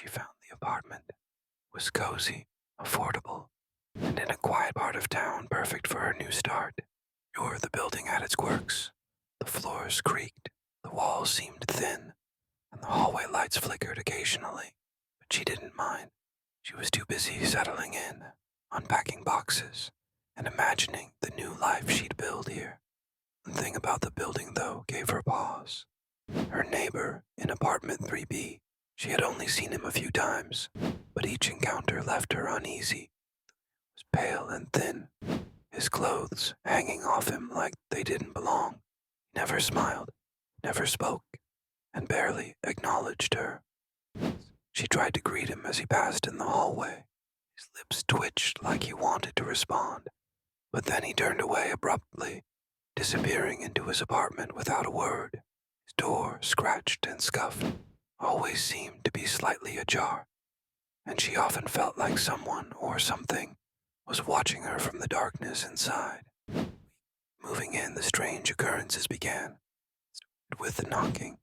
she found the apartment was cozy, affordable, and in a quiet part of town perfect for her new start. Sure, the building had its quirks. The floors creaked, the walls seemed thin, and the hallway lights flickered occasionally, but she didn't mind. She was too busy settling in, unpacking boxes, and imagining the new life she'd build here. One thing about the building, though, gave her pause. Her neighbor in apartment 3B. She had only seen him a few times, but each encounter left her uneasy. He was pale and thin, his clothes hanging off him like they didn't belong. He never smiled, never spoke, and barely acknowledged her. She tried to greet him as he passed in the hallway. His lips twitched like he wanted to respond, but then he turned away abruptly, disappearing into his apartment without a word. His door, scratched and scuffed, always seemed to be slightly ajar, and she often felt like someone or something was watching her from the darkness inside. Moving in, the strange occurrences began. With the knocking,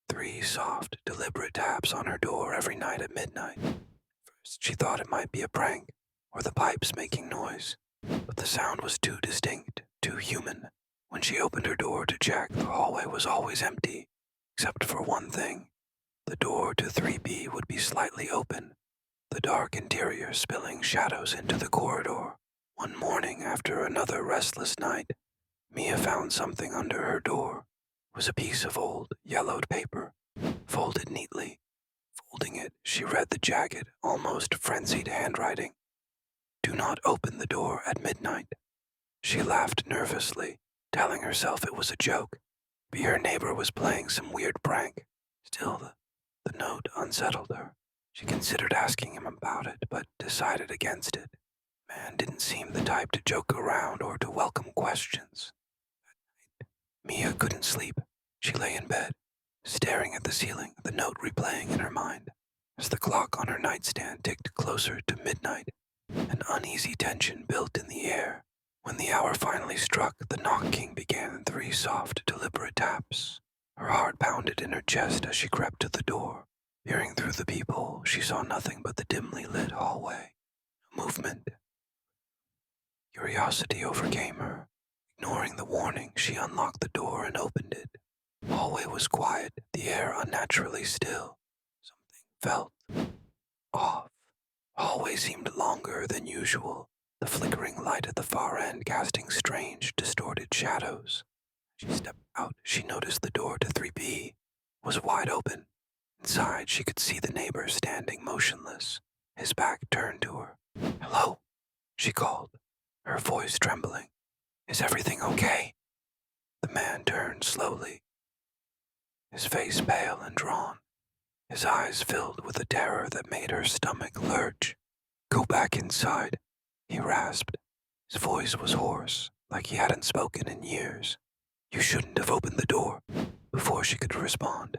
3 soft, deliberate taps on her door every night at midnight. First, she thought it might be a prank, or the pipes making noise, but the sound was too distinct, too human. When she opened her door to check, the hallway was always empty, except for one thing. The door to 3B would be slightly open, the dark interior spilling shadows into the corridor. One morning, after another restless night, Mia found something under her door. It was a piece of old, yellowed paper, folded neatly. Folding it, she read the jagged, almost frenzied handwriting. "Do not open the door at midnight." She laughed nervously, telling herself it was a joke. Maybe her neighbor was playing some weird prank. Still, the note unsettled her. She considered asking him about it, but decided against it. The man didn't seem the type to joke around or to welcome questions. That night, Mia couldn't sleep. She lay in bed, staring at the ceiling, the note replaying in her mind. As the clock on her nightstand ticked closer to midnight, an uneasy tension built in the air. When the hour finally struck, the knocking began in 3 soft, deliberate taps. Her heart pounded in her chest as she crept to the door. Peering through the peephole, she saw nothing but the dimly lit hallway. No movement. Curiosity overcame her. Ignoring the warning, she unlocked the door and opened it. The hallway was quiet, the air unnaturally still. Something felt off. The hallway seemed longer than usual, the flickering light at the far end casting strange, distorted shadows. As she stepped out, she noticed the door to 3B was wide open. Inside, she could see the neighbor standing motionless, his back turned to her. "Hello," she called, her voice trembling. "Is everything okay?" The man turned slowly, his face pale and drawn, his eyes filled with a terror that made her stomach lurch. "Go back inside," he rasped. His voice was hoarse, like he hadn't spoken in years. "You shouldn't have opened the door." Before she could respond,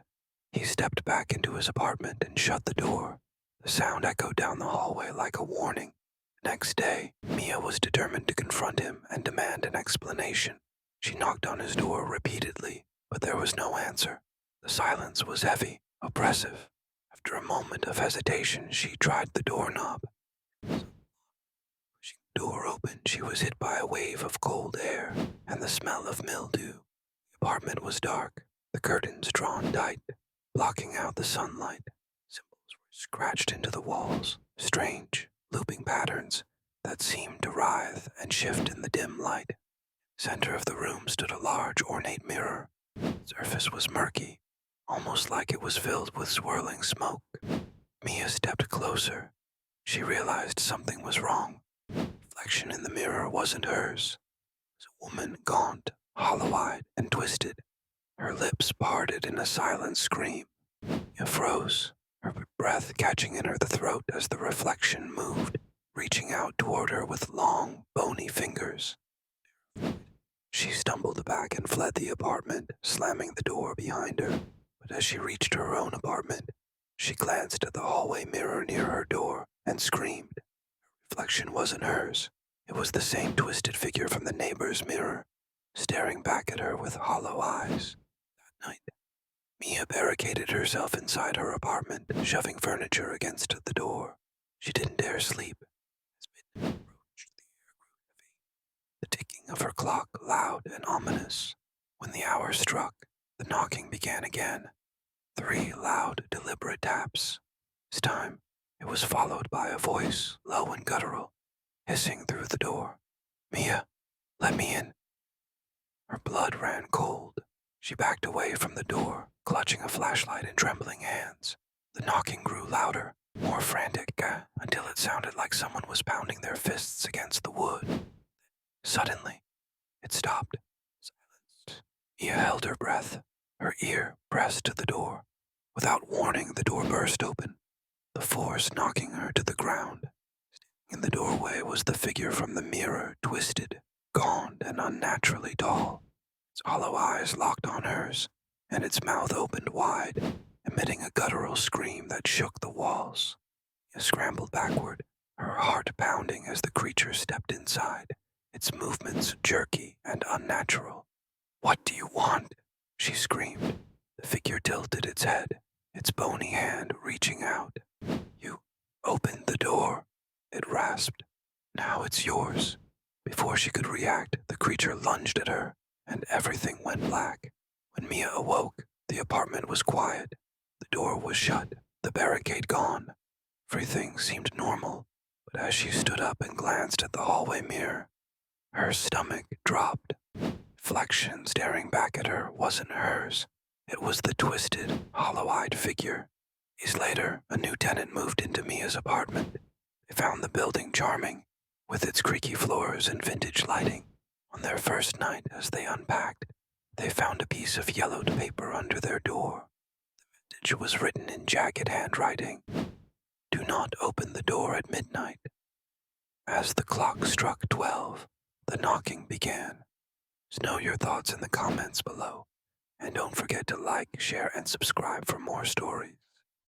he stepped back into his apartment and shut the door. The sound echoed down the hallway like a warning. The next day, Mia was determined to confront him and demand an explanation. She knocked on his door repeatedly, but there was no answer. The silence was heavy, oppressive. After a moment of hesitation, she tried the doorknob. Pushing the door open, she was hit by a wave of cold air and the smell of mildew. The apartment was dark, the curtains drawn tight, blocking out the sunlight. Symbols were scratched into the walls, strange, looping patterns that seemed to writhe and shift in the dim light. Center of the room stood a large, ornate mirror. Its surface was murky, almost like it was filled with swirling smoke. Mia stepped closer. She realized something was wrong. The reflection in the mirror wasn't hers. It was a woman, gaunt, hollow-eyed, and twisted. Her lips parted in a silent scream. Mia froze, her breath catching in her throat as the reflection moved, reaching out toward her with long, bony fingers. She stumbled back and fled the apartment, slamming the door behind her. But as she reached her own apartment, she glanced at the hallway mirror near her door and screamed. Her reflection wasn't hers. It was the same twisted figure from the neighbor's mirror, staring back at her with hollow eyes. That night, Mia barricaded herself inside her apartment, shoving furniture against the door. She didn't dare sleep. As midnight approached, the air grew heavy, the ticking of her clock loud and ominous. When the hour struck, the knocking began again. 3 loud, deliberate taps. This time, it was followed by a voice, low and guttural, hissing through the door. "Mia, let me in." Her blood ran cold. She backed away from the door, clutching a flashlight in trembling hands. The knocking grew louder, more frantic, until it sounded like someone was pounding their fists against the wood. Suddenly, it stopped. Silenced. Mia held her breath, her ear pressed to the door. Without warning, the door burst open, the force knocking her to the ground. In the doorway was the figure from the mirror, twisted, gaunt, and unnaturally tall. Its hollow eyes locked on hers, and its mouth opened wide, emitting a guttural scream that shook the walls. Mia scrambled backward, her heart pounding as the creature stepped inside, its movements jerky and unnatural. "What do you want?" she screamed. The figure tilted its head, its bony hand reaching out. "You opened the door," it rasped. "Now it's yours." Before she could react, the creature lunged at her, and everything went black. When Mia awoke, the apartment was quiet. The door was shut, the barricade gone. Everything seemed normal, but as she stood up and glanced at the hallway mirror, her stomach dropped. Reflection staring back at her wasn't hers. It was the twisted, hollow-eyed figure. Days later, a new tenant moved into Mia's apartment. They found the building charming, with its creaky floors and vintage lighting. On their first night, as they unpacked, they found a piece of yellowed paper under their door. The message was written in jagged handwriting. "Do not open the door at midnight." As the clock struck 12, the knocking began. Know your thoughts in the comments below, and don't forget to like, share, and subscribe for more stories.